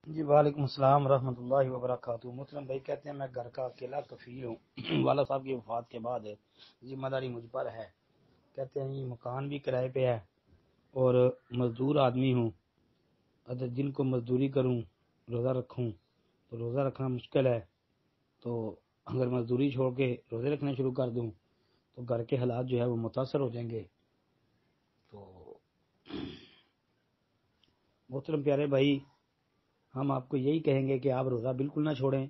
جی وعلیکم السلام ورحمۃ اللہ وبرکاتہ۔ محترم بھائی کہتے ہیں میں گھر کا اکیلا کفیل ہوں، والد صاحب کی وفات کے بعد ذمہ داری مجھ پر ہے۔ کہتے ہیں یہ مکان بھی کرائے پہ ہے اور مزدور آدمی ہوں، اگر جن کو مزدوری کروں روزہ رکھوں تو روزہ رکھنا مشکل ہے، تو اگر مزدوری چھوڑ کے روزے رکھنا شروع کر دوں تو گھر کے حالات جو ہے وہ متاثر ہو جائیں گے۔ تو محترم پیارے بھائی، ہم آپ کو یہی کہیں گے کہ آپ روزہ بالکل نہ چھوڑیں،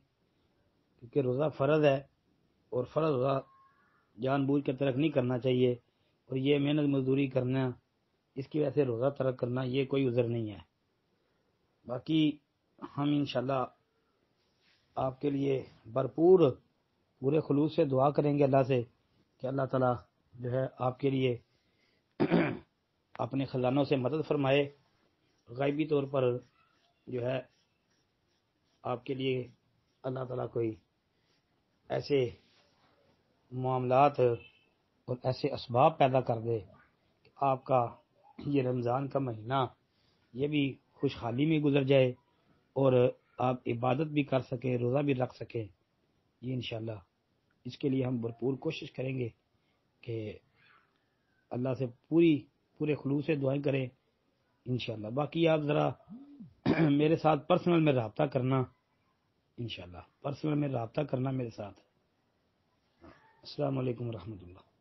کیونکہ روزہ فرض ہے اور فرض روزہ جان بوجھ کے ترک نہیں کرنا چاہیے، اور یہ محنت مزدوری کرنا اس کی وجہ سے روزہ ترک کرنا یہ کوئی عذر نہیں ہے۔ باقی ہم انشاءاللہ آپ کے لیے بھرپور پورے خلوص سے دعا کریں گے اللہ سے کہ اللہ تعالیٰ جو ہے آپ کے لیے اپنے خزانوں سے مدد فرمائے، غیبی طور پر جو ہے آپ کے لیے اللہ تعالیٰ کوئی ایسے معاملات اور ایسے اسباب پیدا کر دے کہ آپ کا یہ رمضان کا مہینہ یہ بھی خوشحالی میں گزر جائے اور آپ عبادت بھی کر سکیں، روزہ بھی رکھ سکیں۔ یہ انشاءاللہ اس کے لیے ہم بھرپور کوشش کریں گے کہ اللہ سے پورے خلوص سے دعائیں کریں انشاءاللہ۔ باقی آپ ذرا میرے ساتھ پرسنل میں رابطہ کرنا، انشاءاللہ پرسنل میں رابطہ کرنا میرے ساتھ۔ السلام علیکم ورحمۃ اللہ۔